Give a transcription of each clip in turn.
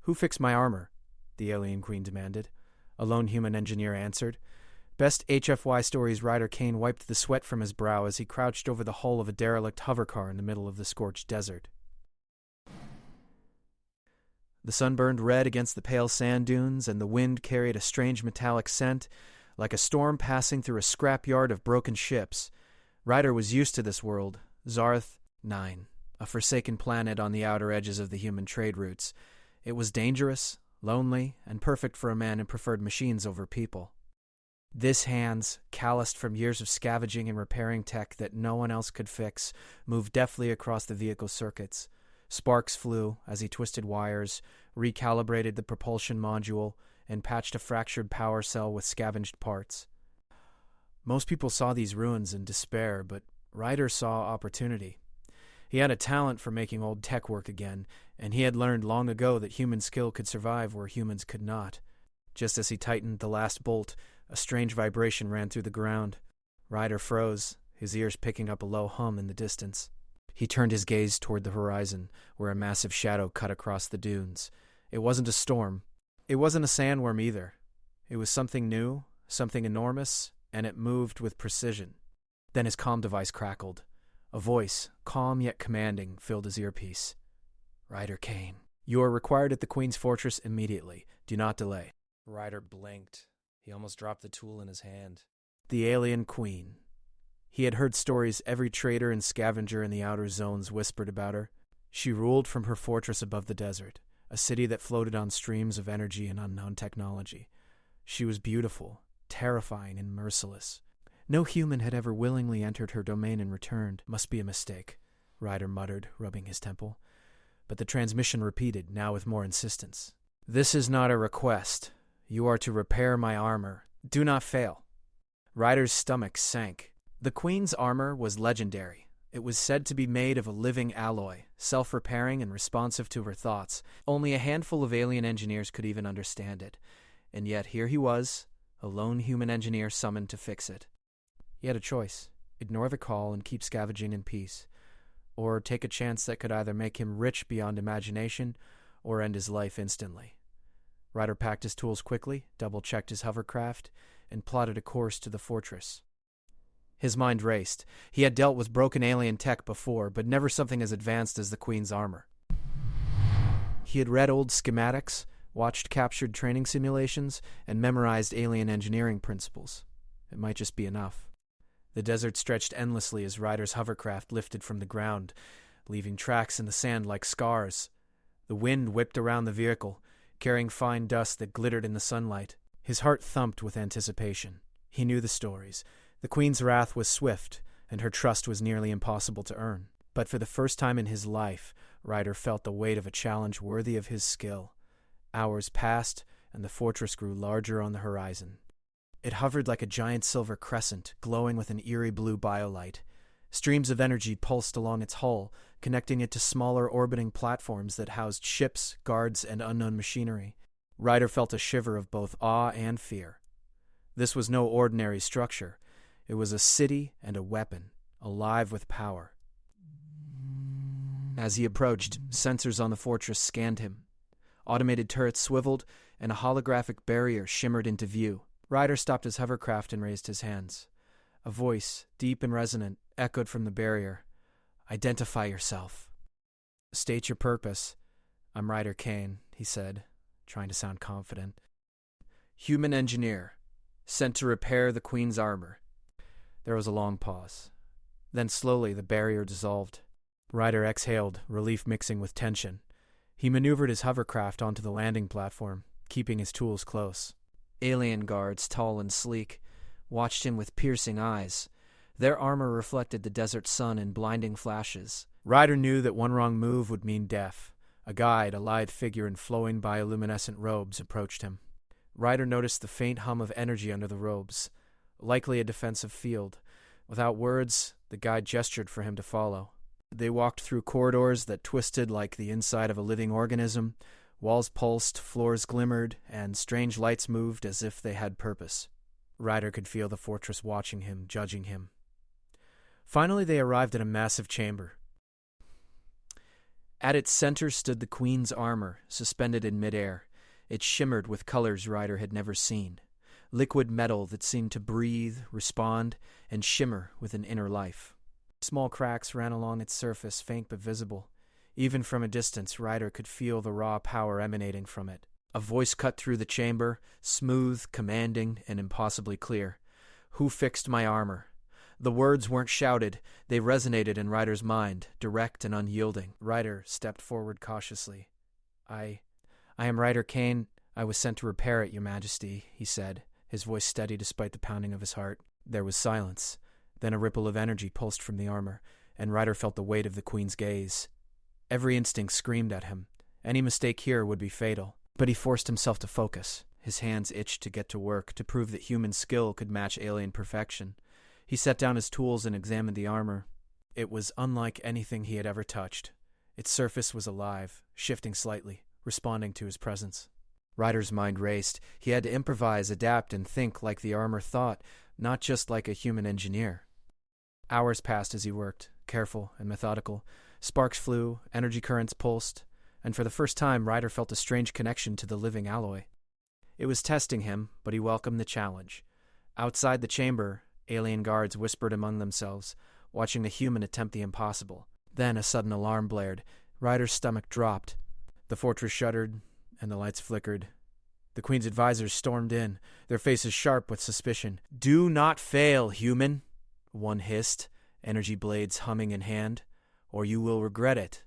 "Who fixed my armor?" the alien queen demanded. A lone human engineer answered. Best HFY Stories writer Kane wiped the sweat from his brow as he crouched over the hull of a derelict hovercar in the middle of the scorched desert. The sun burned red against the pale sand dunes, and the wind carried a strange metallic scent, like a storm passing through a scrapyard of broken ships. Ryder was used to this world, Zarth 9, a forsaken planet on the outer edges of the human trade routes. It was dangerous, lonely, and perfect for a man who preferred machines over people. This hands, calloused from years of scavenging and repairing tech that no one else could fix, moved deftly across the vehicle's circuits. Sparks flew as he twisted wires, recalibrated the propulsion module, and patched a fractured power cell with scavenged parts. Most people saw these ruins in despair, but Ryder saw opportunity. He had a talent for making old tech work again, and he had learned long ago that human skill could survive where humans could not. Just as he tightened the last bolt, a strange vibration ran through the ground. Ryder froze, his ears picking up a low hum in the distance. He turned his gaze toward the horizon, where a massive shadow cut across the dunes. It wasn't a storm. It wasn't a sandworm either. It was something new, something enormous, and it moved with precision. Then his comm device crackled. A voice, calm yet commanding, filled his earpiece. "Ryder Kane, you are required at the Queen's Fortress immediately. Do not delay." Ryder blinked. He almost dropped the tool in his hand. The alien queen. He had heard stories every trader and scavenger in the outer zones whispered about her. She ruled from her fortress above the desert, a city that floated on streams of energy and unknown technology. She was beautiful, terrifying, and merciless. No human had ever willingly entered her domain and returned. "Must be a mistake," Ryder muttered, rubbing his temple. But the transmission repeated, now with more insistence. "This is not a request. You are to repair my armor. Do not fail." Ryder's stomach sank. The Queen's armor was legendary. It was said to be made of a living alloy, self-repairing and responsive to her thoughts. Only a handful of alien engineers could even understand it. And yet here he was, a lone human engineer summoned to fix it. He had a choice: ignore the call and keep scavenging in peace, or take a chance that could either make him rich beyond imagination or end his life instantly. Ryder packed his tools quickly, double-checked his hovercraft, and plotted a course to the fortress. His mind raced. He had dealt with broken alien tech before, but never something as advanced as the Queen's armor. He had read old schematics, watched captured training simulations, and memorized alien engineering principles. It might just be enough. The desert stretched endlessly as Ryder's hovercraft lifted from the ground, leaving tracks in the sand like scars. The wind whipped around the vehicle, carrying fine dust that glittered in the sunlight. His heart thumped with anticipation. He knew the stories. The Queen's wrath was swift, and her trust was nearly impossible to earn. But for the first time in his life, Ryder felt the weight of a challenge worthy of his skill. Hours passed, and the fortress grew larger on the horizon. It hovered like a giant silver crescent, glowing with an eerie blue biolight. Streams of energy pulsed along its hull, connecting it to smaller orbiting platforms that housed ships, guards, and unknown machinery. Ryder felt a shiver of both awe and fear. This was no ordinary structure. It was a city and a weapon, alive with power. As he approached, sensors on the fortress scanned him. Automated turrets swiveled, and a holographic barrier shimmered into view. Ryder stopped his hovercraft and raised his hands. A voice, deep and resonant, echoed from the barrier. "Identify yourself." "State your purpose." "I'm Ryder Kane," he said, trying to sound confident. "Human engineer, sent to repair the Queen's armor." There was a long pause. Then slowly the barrier dissolved. Ryder exhaled, relief mixing with tension. He maneuvered his hovercraft onto the landing platform, keeping his tools close. Alien guards, tall and sleek, watched him with piercing eyes. Their armor reflected the desert sun in blinding flashes. Ryder knew that one wrong move would mean death. A guide, a lithe figure in flowing bioluminescent robes, approached him. Ryder noticed the faint hum of energy under the robes, likely a defensive field. Without words, the guide gestured for him to follow. They walked through corridors that twisted like the inside of a living organism. Walls pulsed, floors glimmered, and strange lights moved as if they had purpose. Ryder could feel the fortress watching him, judging him. Finally, they arrived at a massive chamber. At its center stood the Queen's armor, suspended in midair. It shimmered with colors Ryder had never seen. Liquid metal that seemed to breathe, respond, and shimmer with an inner life. Small cracks ran along its surface, faint but visible. Even from a distance, Ryder could feel the raw power emanating from it. A voice cut through the chamber, smooth, commanding, and impossibly clear. "Who fixed my armor?" The words weren't shouted. They resonated in Ryder's mind, direct and unyielding. Ryder stepped forward cautiously. I am Ryder Kane. I was sent to repair it, Your Majesty," he said, his voice steady despite the pounding of his heart. There was silence. Then a ripple of energy pulsed from the armor, and Ryder felt the weight of the Queen's gaze. Every instinct screamed at him. Any mistake here would be fatal. But he forced himself to focus. His hands itched to get to work, to prove that human skill could match alien perfection. He set down his tools and examined the armor. It was unlike anything he had ever touched. Its surface was alive, shifting slightly, responding to his presence. Ryder's mind raced. He had to improvise, adapt, and think like the armor thought, not just like a human engineer. Hours passed as he worked, careful and methodical. Sparks flew, energy currents pulsed, and for the first time Ryder felt a strange connection to the living alloy. It was testing him, but he welcomed the challenge. Outside the chamber, alien guards whispered among themselves, watching the human attempt the impossible. Then a sudden alarm blared. Ryder's stomach dropped. The fortress shuddered, and the lights flickered. The Queen's advisors stormed in, their faces sharp with suspicion. "Do not fail, human," one hissed, energy blades humming in hand, "or you will regret it."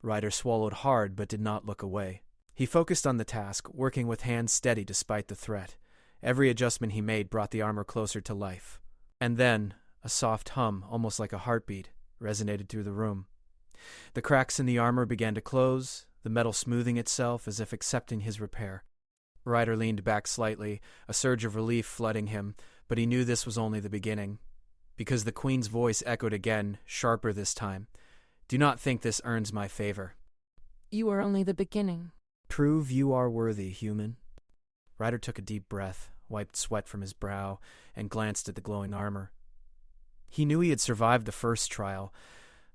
Ryder swallowed hard but did not look away. He focused on the task, working with hands steady despite the threat. Every adjustment he made brought the armor closer to life. And then, a soft hum, almost like a heartbeat, resonated through the room. The cracks in the armor began to close, the metal smoothing itself as if accepting his repair. Ryder leaned back slightly, a surge of relief flooding him, but he knew this was only the beginning. Because the Queen's voice echoed again, sharper this time. "Do not think this earns my favor." "You are only the beginning." "Prove you are worthy, human." Ryder took a deep breath, wiped sweat from his brow, and glanced at the glowing armor. He knew he had survived the first trial,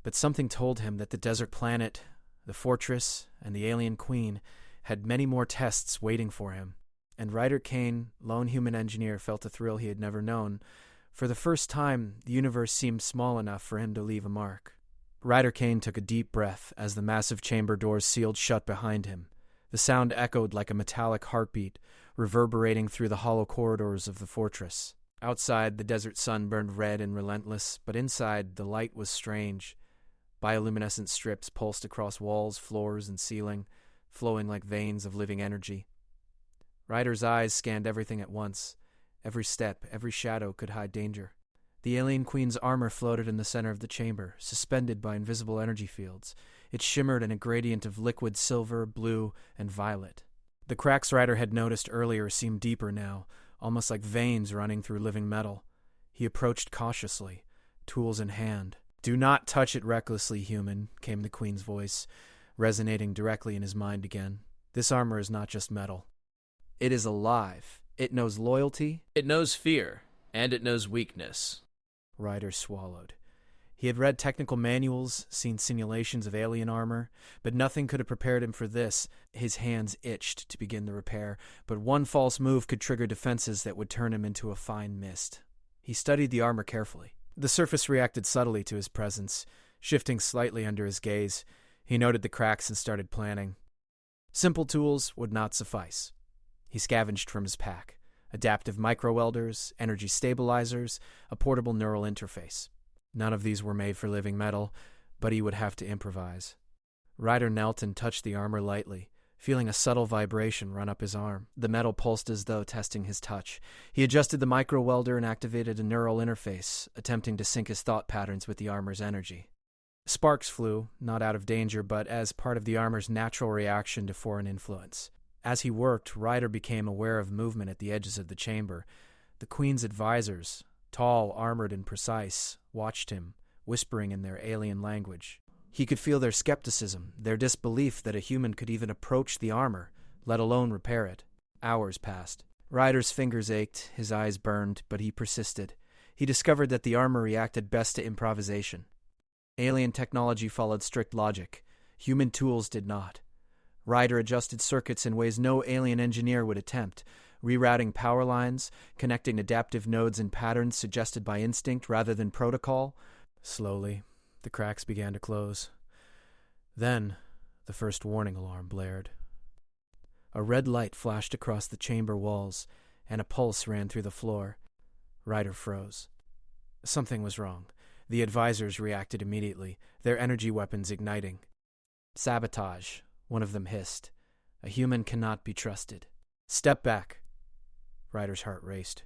but something told him that the desert planet, the fortress, and the alien queen had many more tests waiting for him. And Ryder Kane, lone human engineer, felt a thrill he had never known. For the first time, the universe seemed small enough for him to leave a mark. Ryder Kane took a deep breath as the massive chamber doors sealed shut behind him. The sound echoed like a metallic heartbeat, reverberating through the hollow corridors of the fortress. Outside, the desert sun burned red and relentless, but inside, the light was strange. Bioluminescent strips pulsed across walls, floors, and ceiling, flowing like veins of living energy. Ryder's eyes scanned everything at once. Every step, every shadow could hide danger. The alien queen's armor floated in the center of the chamber, suspended by invisible energy fields. It shimmered in a gradient of liquid silver, blue, and violet. The cracks Ryder had noticed earlier seemed deeper now, almost like veins running through living metal. He approached cautiously, tools in hand. "Do not touch it recklessly, human," came the Queen's voice, resonating directly in his mind again. "This armor is not just metal. It is alive. It knows loyalty. It knows fear. And it knows weakness." Ryder swallowed. He had read technical manuals, seen simulations of alien armor, but nothing could have prepared him for this. His hands itched to begin the repair, but one false move could trigger defenses that would turn him into a fine mist. He studied the armor carefully. The surface reacted subtly to his presence, shifting slightly under his gaze. He noted the cracks and started planning. Simple tools would not suffice. He scavenged from his pack. Adaptive micro-welders, energy stabilizers, a portable neural interface. None of these were made for living metal, but he would have to improvise. Ryder knelt and touched the armor lightly, feeling a subtle vibration run up his arm. The metal pulsed as though testing his touch. He adjusted the micro-welder and activated a neural interface, attempting to sync his thought patterns with the armor's energy. Sparks flew, not out of danger, but as part of the armor's natural reaction to foreign influence. As he worked, Ryder became aware of movement at the edges of the chamber. The Queen's advisors, tall, armored, and precise, watched him, whispering in their alien language. He could feel their skepticism, their disbelief that a human could even approach the armor, let alone repair it. Hours passed. Ryder's fingers ached, his eyes burned, but he persisted. He discovered that the armor reacted best to improvisation. Alien technology followed strict logic. Human tools did not. Ryder adjusted circuits in ways no alien engineer would attempt, rerouting power lines, connecting adaptive nodes in patterns suggested by instinct rather than protocol. Slowly, the cracks began to close. Then, the first warning alarm blared. A red light flashed across the chamber walls, and a pulse ran through the floor. Ryder froze. Something was wrong. The advisors reacted immediately, their energy weapons igniting. Sabotage, one of them hissed. A human cannot be trusted. Step back. Ryder's heart raced.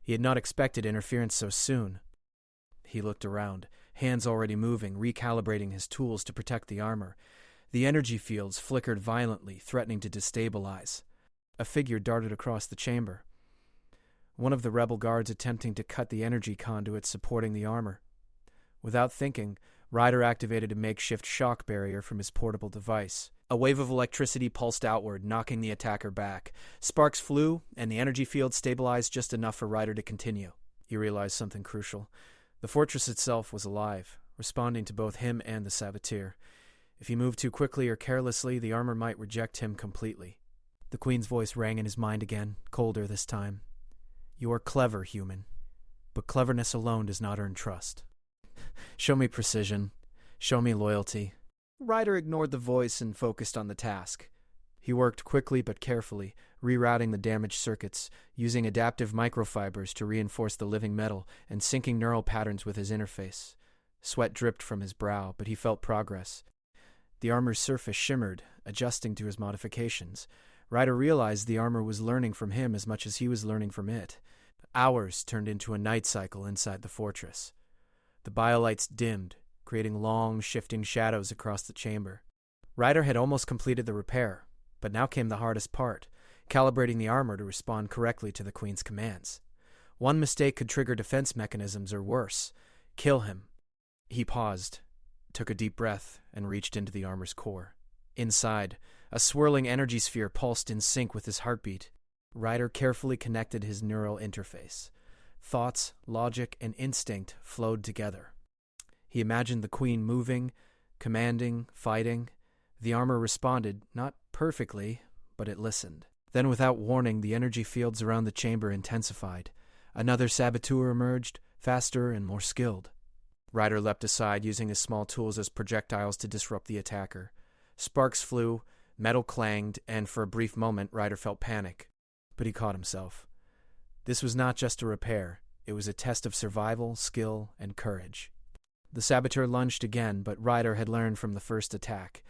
He had not expected interference so soon. He looked around, hands already moving, recalibrating his tools to protect the armor. The energy fields flickered violently, threatening to destabilize. A figure darted across the chamber. One of the rebel guards attempting to cut the energy conduits supporting the armor. Without thinking, Ryder activated a makeshift shock barrier from his portable device. A wave of electricity pulsed outward, knocking the attacker back. Sparks flew, and the energy field stabilized just enough for Ryder to continue. He realized something crucial. The fortress itself was alive, responding to both him and the saboteur. If he moved too quickly or carelessly, the armor might reject him completely. The Queen's voice rang in his mind again, colder this time. You are clever, human, but cleverness alone does not earn trust. Show me precision. Show me loyalty. Ryder ignored the voice and focused on the task. He worked quickly but carefully, rerouting the damaged circuits, using adaptive microfibers to reinforce the living metal, and syncing neural patterns with his interface. Sweat dripped from his brow, but he felt progress. The armor's surface shimmered, adjusting to his modifications. Ryder realized the armor was learning from him as much as he was learning from it. Hours turned into a night cycle inside the fortress. The biolights dimmed, creating long, shifting shadows across the chamber. Ryder had almost completed the repair, but now came the hardest part, calibrating the armor to respond correctly to the Queen's commands. One mistake could trigger defense mechanisms or worse, kill him. He paused, took a deep breath, and reached into the armor's core. Inside, a swirling energy sphere pulsed in sync with his heartbeat. Ryder carefully connected his neural interface. Thoughts, logic, and instinct flowed together. He imagined the Queen moving, commanding, fighting. The armor responded, not perfectly, but it listened. Then, without warning, the energy fields around the chamber intensified. Another saboteur emerged, faster and more skilled. Ryder leapt aside, using his small tools as projectiles to disrupt the attacker. Sparks flew, metal clanged, and for a brief moment Ryder felt panic. But he caught himself. This was not just a repair. It was a test of survival, skill, and courage. The saboteur lunged again, but Ryder had learned from the first attack.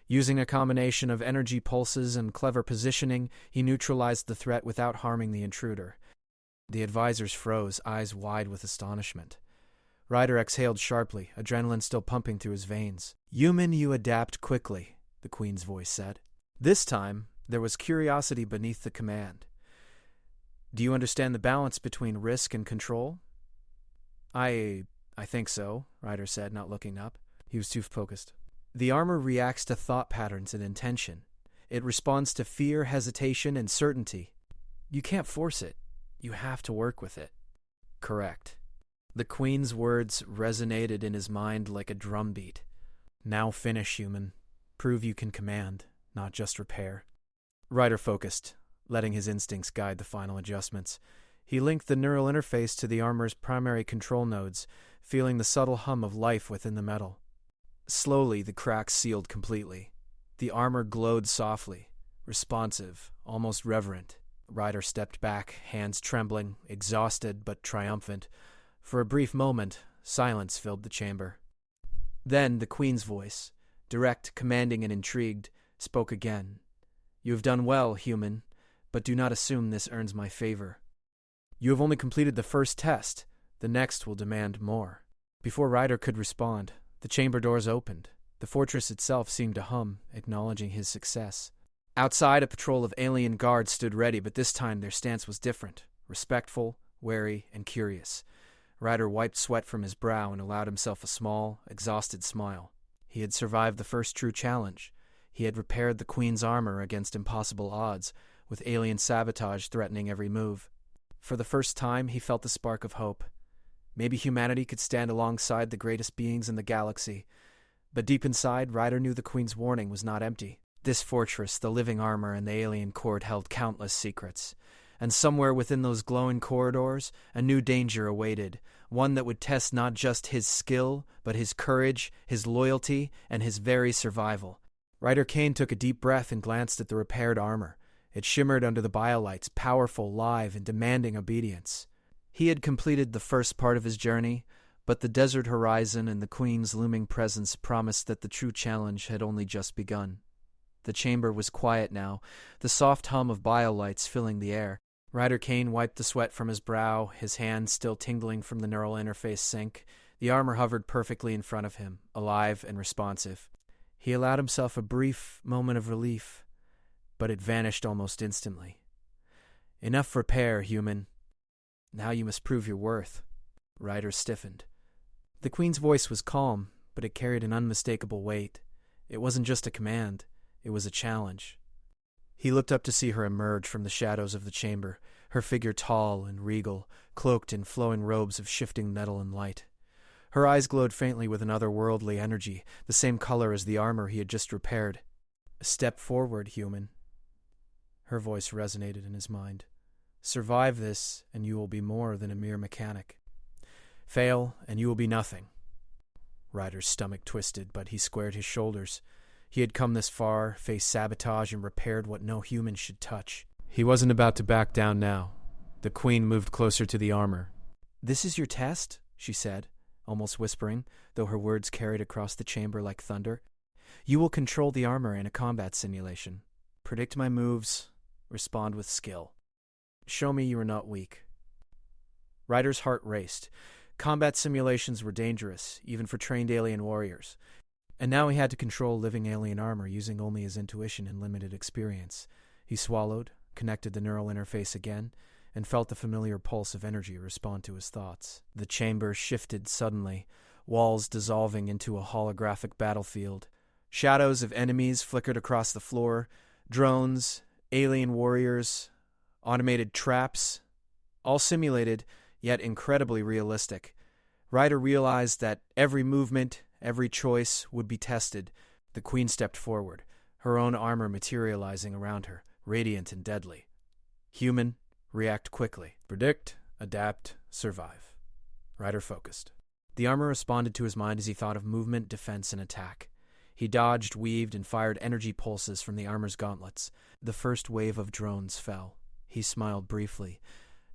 Using a combination of energy pulses and clever positioning, he neutralized the threat without harming the intruder. The advisors froze, eyes wide with astonishment. Ryder exhaled sharply, adrenaline still pumping through his veins. "Human, you adapt quickly," the Queen's voice said. This time, there was curiosity beneath the command. "Do you understand the balance between risk and control?" I think so," Ryder said, not looking up. He was too focused. "The armor reacts to thought patterns and intention. It responds to fear, hesitation, and certainty. You can't force it. You have to work with it." "Correct." The Queen's words resonated in his mind like a drumbeat. "Now finish, human. Prove you can command, not just repair." Ryder focused, letting his instincts guide the final adjustments. He linked the neural interface to the armor's primary control nodes, feeling the subtle hum of life within the metal. Slowly, the cracks sealed completely. The armor glowed softly, responsive, almost reverent. Ryder stepped back, hands trembling, exhausted but triumphant. For a brief moment, silence filled the chamber. Then the Queen's voice, direct, commanding, and intrigued, spoke again. "You have done well, human, but do not assume this earns my favor. You have only completed the first test. The next will demand more." Before Ryder could respond, the chamber doors opened. The fortress itself seemed to hum, acknowledging his success. Outside, a patrol of alien guards stood ready, but this time their stance was different, respectful, wary, and curious. Ryder wiped sweat from his brow and allowed himself a small, exhausted smile. He had survived the first true challenge. He had repaired the Queen's armor against impossible odds, with alien sabotage threatening every move. For the first time, he felt the spark of hope. Maybe humanity could stand alongside the greatest beings in the galaxy. But deep inside, Ryder knew the Queen's warning was not empty. This fortress, the living armor, and the alien court held countless secrets. And somewhere within those glowing corridors, a new danger awaited, one that would test not just his skill, but his courage, his loyalty, and his very survival. Ryder Kane took a deep breath and glanced at the repaired armor. It shimmered under the biolights, powerful, live, and demanding obedience. He had completed the first part of his journey, but the desert horizon and the Queen's looming presence promised that the true challenge had only just begun. The chamber was quiet now, the soft hum of biolights filling the air. Ryder Kane wiped the sweat from his brow, his hands still tingling from the neural interface sync. The armor hovered perfectly in front of him, alive and responsive. He allowed himself a brief moment of relief, but it vanished almost instantly. Enough repair, human. Now you must prove your worth. Ryder stiffened. The Queen's voice was calm, but it carried an unmistakable weight. It wasn't just a command, it was a challenge. He looked up to see her emerge from the shadows of the chamber, her figure tall and regal, cloaked in flowing robes of shifting metal and light. Her eyes glowed faintly with an otherworldly energy, the same color as the armor he had just repaired. Step forward, human. Her voice resonated in his mind. Survive this, and you will be more than a mere mechanic. Fail, and you will be nothing. Ryder's stomach twisted, but he squared his shoulders. He had come this far, faced sabotage, and repaired what no human should touch. He wasn't about to back down now. The Queen moved closer to the armor. "This is your test?" she said, almost whispering, though her words carried across the chamber like thunder. "You will control the armor in a combat simulation. Predict my moves, respond with skill. Show me you are not weak." Ryder's heart raced. Combat simulations were dangerous, even for trained alien warriors. And now he had to control living alien armor using only his intuition and limited experience. He swallowed, connected the neural interface again, and felt the familiar pulse of energy respond to his thoughts. The chamber shifted suddenly, walls dissolving into a holographic battlefield. Shadows of enemies flickered across the floor, drones, alien warriors, automated traps, all simulated, yet incredibly realistic. Ryder realized that every movement, every choice would be tested. The Queen stepped forward, her own armor materializing around her, radiant and deadly. Human, react quickly. Predict, adapt, survive. Ryder focused. The armor responded to his mind as he thought of movement, defense, and attack. He dodged, weaved, and fired energy pulses from the armor's gauntlets. The first wave of drones fell. He smiled briefly.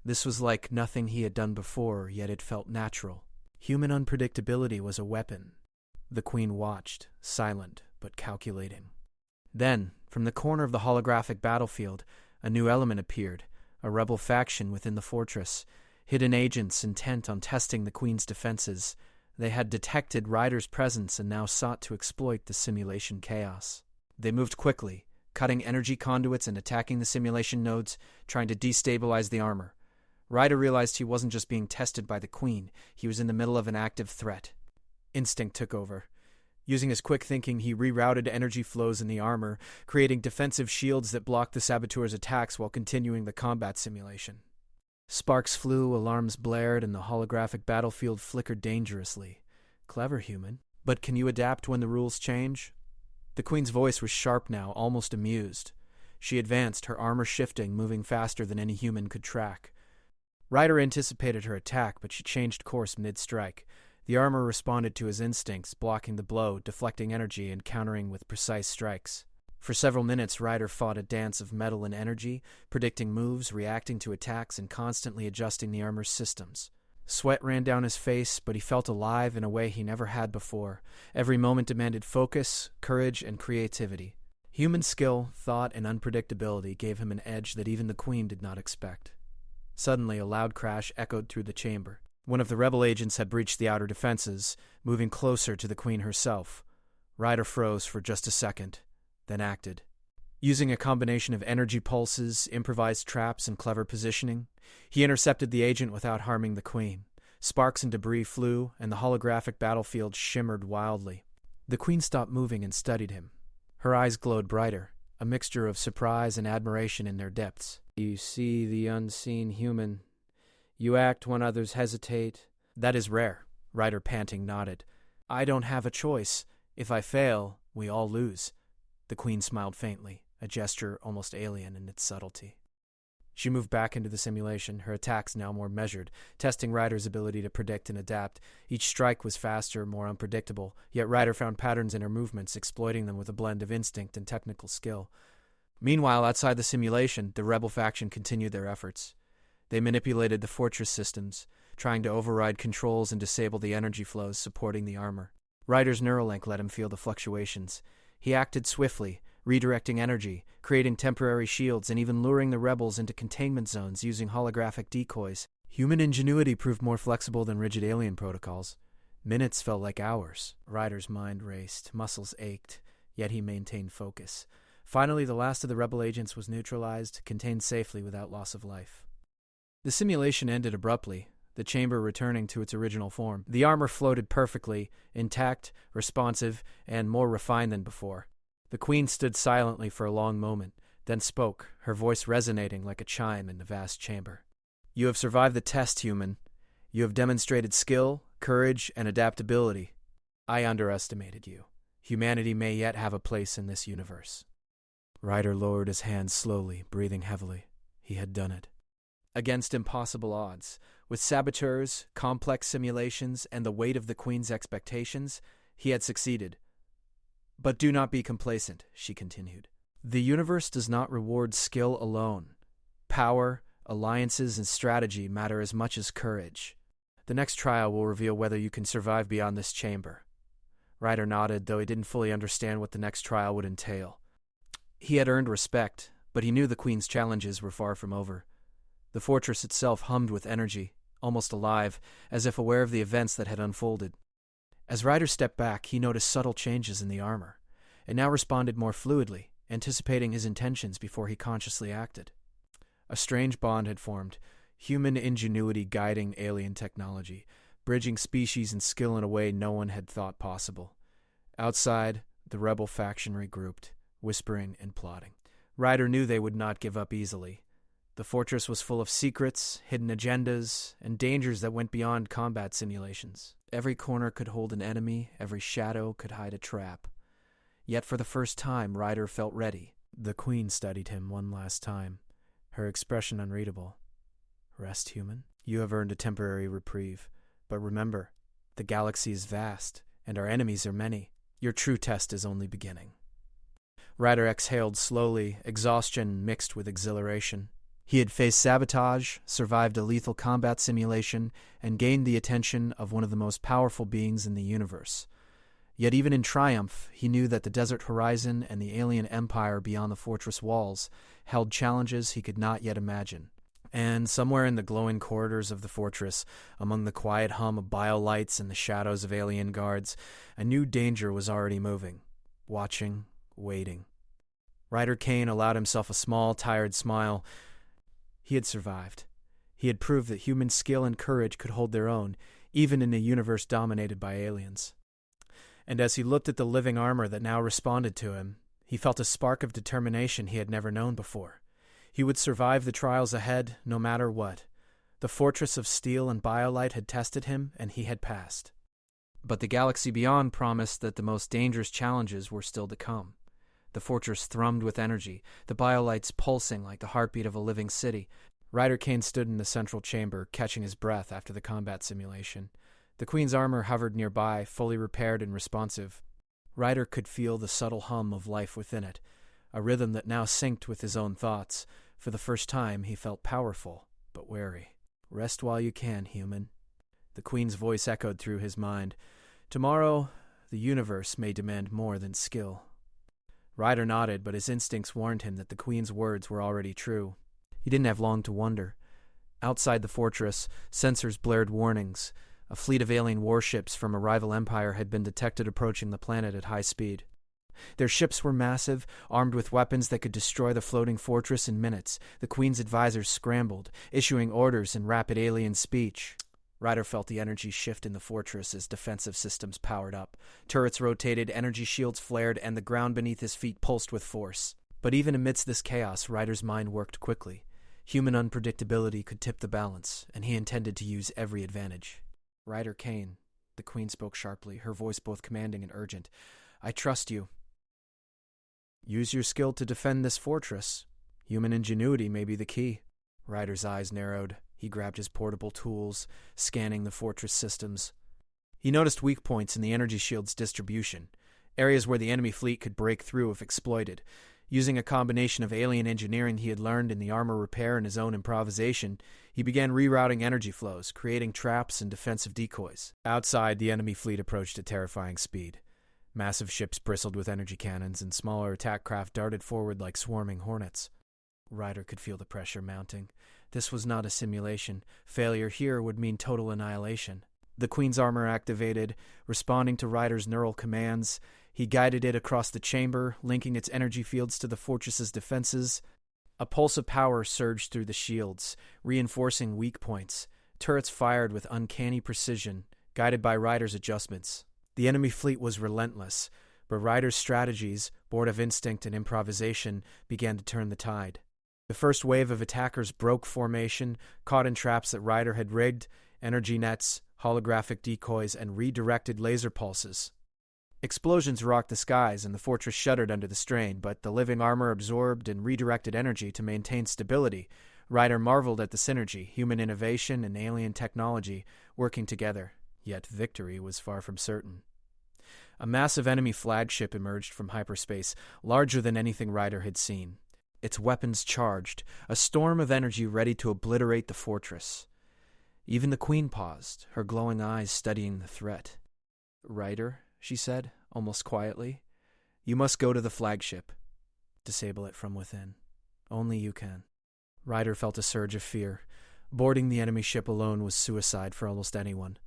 This was like nothing he had done before, yet it felt natural. Human unpredictability was a weapon. The Queen watched, silent but calculating. Then, from the corner of the holographic battlefield, a new element appeared, a rebel faction within the fortress, hidden agents intent on testing the Queen's defenses. They had detected Ryder's presence and now sought to exploit the simulation chaos. They moved quickly, cutting energy conduits and attacking the simulation nodes, trying to destabilize the armor. Ryder realized he wasn't just being tested by the Queen, he was in the middle of an active threat. Instinct took over. Using his quick thinking, he rerouted energy flows in the armor, creating defensive shields that blocked the saboteurs' attacks while continuing the combat simulation. Sparks flew, alarms blared, and the holographic battlefield flickered dangerously. Clever human. But can you adapt when the rules change? The Queen's voice was sharp now, almost amused. She advanced, her armor shifting, moving faster than any human could track. Ryder anticipated her attack, but she changed course mid-strike. The armor responded to his instincts, blocking the blow, deflecting energy, and countering with precise strikes. For several minutes, Ryder fought a dance of metal and energy, predicting moves, reacting to attacks, and constantly adjusting the armor's systems. Sweat ran down his face, but he felt alive in a way he never had before. Every moment demanded focus, courage, and creativity. Human skill, thought, and unpredictability gave him an edge that even the Queen did not expect. Suddenly, a loud crash echoed through the chamber. One of the rebel agents had breached the outer defenses, moving closer to the Queen herself. Ryder froze for just a second, then acted. Using a combination of energy pulses, improvised traps, and clever positioning, he intercepted the agent without harming the Queen. Sparks and debris flew, and the holographic battlefield shimmered wildly. The Queen stopped moving and studied him. Her eyes glowed brighter, a mixture of surprise and admiration in their depths. "You see the unseen human. You act when others hesitate." "That is rare," Ryder panting nodded. "I don't have a choice. If I fail, we all lose. The Queen smiled faintly, a gesture almost alien in its subtlety. She moved back into the simulation, her attacks now more measured, testing Ryder's ability to predict and adapt. Each strike was faster, more unpredictable, yet Ryder found patterns in her movements, exploiting them with a blend of instinct and technical skill. Meanwhile, outside the simulation, the rebel faction continued their efforts. They manipulated the fortress systems, trying to override controls and disable the energy flows supporting the armor. Ryder's Neuralink let him feel the fluctuations. He acted swiftly, redirecting energy, creating temporary shields, and even luring the rebels into containment zones using holographic decoys. Human ingenuity proved more flexible than rigid alien protocols. Minutes felt like hours. Ryder's mind raced, muscles ached, yet he maintained focus. Finally, the last of the rebel agents was neutralized, contained safely without loss of life. The simulation ended abruptly, the chamber returning to its original form. The armor floated perfectly, intact, responsive, and more refined than before. The Queen stood silently for a long moment, then spoke, her voice resonating like a chime in the vast chamber. "You have survived the test, human. You have demonstrated skill, courage, and adaptability. I underestimated you. Humanity may yet have a place in this universe." Ryder lowered his hands slowly, breathing heavily. He had done it. Against impossible odds, with saboteurs, complex simulations, and the weight of the Queen's expectations, he had succeeded. "But do not be complacent," she continued. "The universe does not reward skill alone. Power, alliances, and strategy matter as much as courage. The next trial will reveal whether you can survive beyond this chamber." Ryder nodded, though he didn't fully understand what the next trial would entail. He had earned respect, but he knew the Queen's challenges were far from over. The fortress itself hummed with energy, almost alive, as if aware of the events that had unfolded. As Ryder stepped back, he noticed subtle changes in the armor. It now responded more fluidly, anticipating his intentions before he consciously acted. A strange bond had formed, human ingenuity guiding alien technology, bridging species and skill in a way no one had thought possible. Outside, the rebel faction regrouped, whispering and plotting. Ryder knew they would not give up easily. The fortress was full of secrets, hidden agendas, and dangers that went beyond combat simulations. Every corner could hold an enemy, every shadow could hide a trap. Yet for the first time, Ryder felt ready. The Queen studied him one last time, her expression unreadable. "Rest, human. You have earned a temporary reprieve. But remember, the galaxy is vast, and our enemies are many. Your true test is only beginning." Ryder exhaled slowly, exhaustion mixed with exhilaration. He had faced sabotage, survived a lethal combat simulation, and gained the attention of one of the most powerful beings in the universe. Yet even in triumph, he knew that the desert horizon and the alien empire beyond the fortress walls held challenges he could not yet imagine. And somewhere in the glowing corridors of the fortress, among the quiet hum of biolights and the shadows of alien guards, a new danger was already moving, watching, waiting. Ryder Kane allowed himself a small, tired smile. He had survived. He had proved that human skill and courage could hold their own, even in a universe dominated by aliens. And as he looked at the living armor that now responded to him, he felt a spark of determination he had never known before. He would survive the trials ahead, no matter what. The fortress of steel and biolight had tested him, and he had passed. But the galaxy beyond promised that the most dangerous challenges were still to come. The fortress thrummed with energy, the biolights pulsing like the heartbeat of a living city. Ryder Kane stood in the central chamber, catching his breath after the combat simulation. The Queen's armor hovered nearby, fully repaired and responsive. Ryder could feel the subtle hum of life within it, a rhythm that now synced with his own thoughts. For the first time, he felt powerful, but wary. "Rest while you can, human." The Queen's voice echoed through his mind. "Tomorrow, the universe may demand more than skill." Ryder nodded, but his instincts warned him that the Queen's words were already true. He didn't have long to wonder. Outside the fortress, sensors blared warnings. A fleet of alien warships from a rival empire had been detected approaching the planet at high speed. Their ships were massive, armed with weapons that could destroy the floating fortress in minutes. The Queen's advisors scrambled, issuing orders in rapid alien speech. Ryder felt the energy shift in the fortress as defensive systems powered up. Turrets rotated, energy shields flared, and the ground beneath his feet pulsed with force. But even amidst this chaos, Ryder's mind worked quickly. Human unpredictability could tip the balance, and he intended to use every advantage. "Ryder Kane," the Queen spoke sharply, her voice both commanding and urgent. I trust you. Use your skill to defend this fortress. Human ingenuity may be the key. Ryder's eyes narrowed. He grabbed his portable tools, scanning the fortress systems. He noticed weak points in the energy shield's distribution, areas where the enemy fleet could break through if exploited. Using a combination of alien engineering he had learned in the armor repair and his own improvisation, he began rerouting energy flows, creating traps and defensive decoys. Outside, the enemy fleet approached at terrifying speed. Massive ships bristled with energy cannons, and smaller attack craft darted forward like swarming hornets. Ryder could feel the pressure mounting. This was not a simulation. Failure here would mean total annihilation. The Queen's armor activated, responding to Ryder's neural commands. He guided it across the chamber, linking its energy fields to the fortress's defenses. A pulse of power surged through the shields, reinforcing weak points. Turrets fired with uncanny precision, guided by Ryder's adjustments. The enemy fleet was relentless, but Ryder's strategies, born of instinct and improvisation, began to turn the tide. The first wave of attackers broke formation, caught in traps that Ryder had rigged, energy nets, holographic decoys, and redirected laser pulses. Explosions rocked the skies, and the fortress shuddered under the strain, but the living armor absorbed and redirected energy to maintain stability. Ryder marveled at the synergy, human innovation and alien technology working together. Yet victory was far from certain. A massive enemy flagship emerged from hyperspace, larger than anything Ryder had seen. Its weapons charged, a storm of energy ready to obliterate the fortress. Even the Queen paused, her glowing eyes studying the threat. "Ryder," she said, almost quietly, "you must go to the flagship. Disable it from within. Only you can." Ryder felt a surge of fear. Boarding the enemy ship alone was suicide for almost anyone.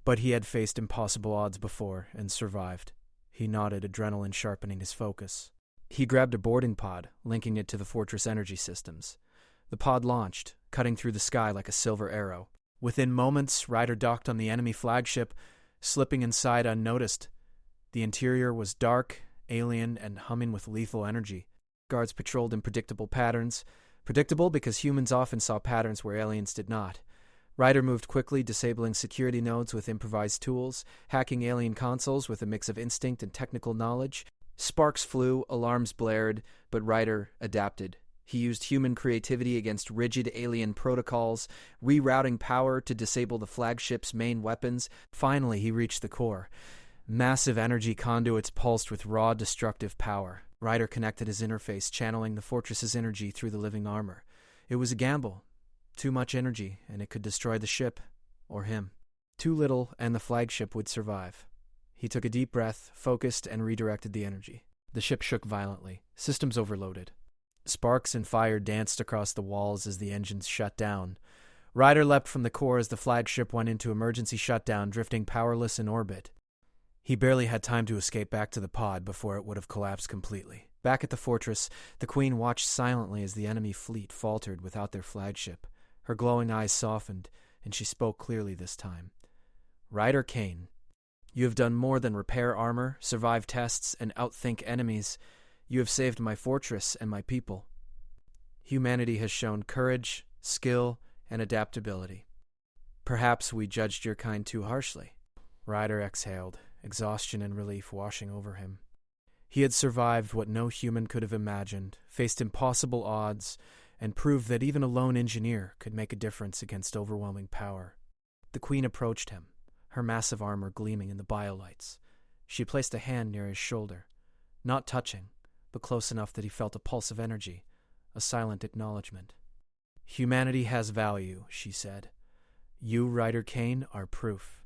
But he had faced impossible odds before and survived. He nodded, adrenaline sharpening his focus. He grabbed a boarding pod, linking it to the fortress energy systems. The pod launched, cutting through the sky like a silver arrow. Within moments, Ryder docked on the enemy flagship, slipping inside unnoticed. The interior was dark, alien, and humming with lethal energy. Guards patrolled in predictable patterns. Predictable because humans often saw patterns where aliens did not. Ryder moved quickly, disabling security nodes with improvised tools, hacking alien consoles with a mix of instinct and technical knowledge. Sparks flew, alarms blared, but Ryder adapted. He used human creativity against rigid alien protocols, rerouting power to disable the flagship's main weapons. Finally, he reached the core. Massive energy conduits pulsed with raw, destructive power. Ryder connected his interface, channeling the fortress's energy through the living armor. It was a gamble. Too much energy, and it could destroy the ship, or him. Too little, and the flagship would survive. He took a deep breath, focused, and redirected the energy. The ship shook violently. Systems overloaded. Sparks and fire danced across the walls as the engines shut down. Ryder leapt from the core as the flagship went into emergency shutdown, drifting powerless in orbit. He barely had time to escape back to the pod before it would have collapsed completely. Back at the fortress, the Queen watched silently as the enemy fleet faltered without their flagship. Her glowing eyes softened, and she spoke clearly this time. "Ryder Kane, you have done more than repair armor, survive tests, and outthink enemies. You have saved my fortress and my people. Humanity has shown courage, skill, and adaptability. Perhaps we judged your kind too harshly." Ryder exhaled, exhaustion and relief washing over him. He had survived what no human could have imagined, faced impossible odds, and proved that even a lone engineer could make a difference against overwhelming power. The Queen approached him, her massive armor gleaming in the biolights. She placed a hand near his shoulder, not touching, but close enough that he felt a pulse of energy, a silent acknowledgement. "Humanity has value," she said. "You, Ryder Kane, are proof.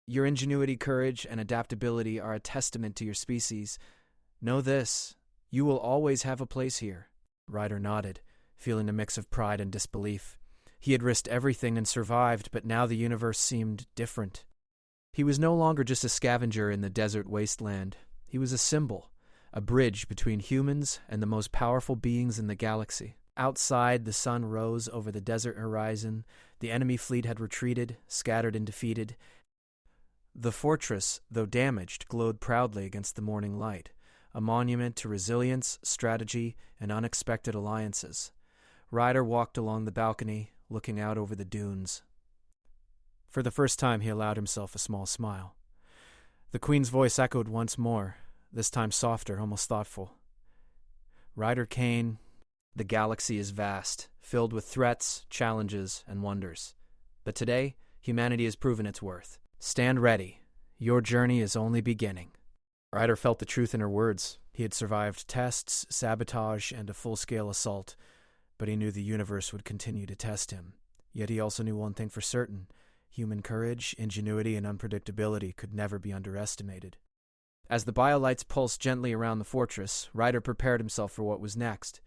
Your ingenuity, courage, and adaptability are a testament to your species. Know this, you will always have a place here." Ryder nodded, feeling a mix of pride and disbelief. He had risked everything and survived, but now the universe seemed different. He was no longer just a scavenger in the desert wasteland. He was a symbol, a bridge between humans and the most powerful beings in the galaxy. Outside, the sun rose over the desert horizon. The enemy fleet had retreated, scattered and defeated. The fortress, though damaged, glowed proudly against the morning light, a monument to resilience, strategy, and unexpected alliances. Ryder walked along the balcony, looking out over the dunes. For the first time, he allowed himself a small smile. The Queen's voice echoed once more. this time softer, almost thoughtful. Ryder Kane, the galaxy is vast, filled with threats, challenges, and wonders. But today, humanity has proven its worth. Stand ready. Your journey is only beginning. Ryder felt the truth in her words. He had survived tests, sabotage, and a full-scale assault, but he knew the universe would continue to test him. Yet he also knew one thing for certain: human courage, ingenuity, and unpredictability could never be underestimated. As the biolights pulsed gently around the fortress, Ryder prepared himself for what was next.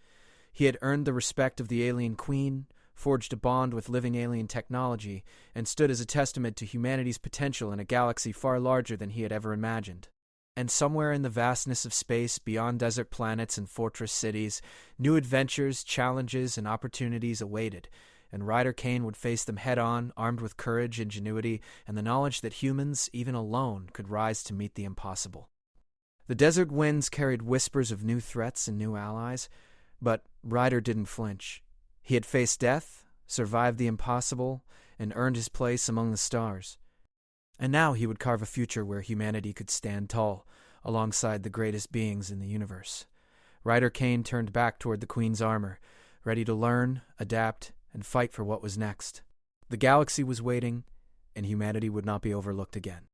He had earned the respect of the alien queen, forged a bond with living alien technology, and stood as a testament to humanity's potential in a galaxy far larger than he had ever imagined. And somewhere in the vastness of space, beyond desert planets and fortress cities, new adventures, challenges, and opportunities awaited, and Ryder Kane would face them head-on, armed with courage, ingenuity, and the knowledge that humans, even alone, could rise to meet the impossible. The desert winds carried whispers of new threats and new allies, but Ryder didn't flinch. He had faced death, survived the impossible, and earned his place among the stars. And now he would carve a future where humanity could stand tall, alongside the greatest beings in the universe. Ryder Kane turned back toward the Queen's armor, ready to learn, adapt, and fight for what was next. The galaxy was waiting, and humanity would not be overlooked again.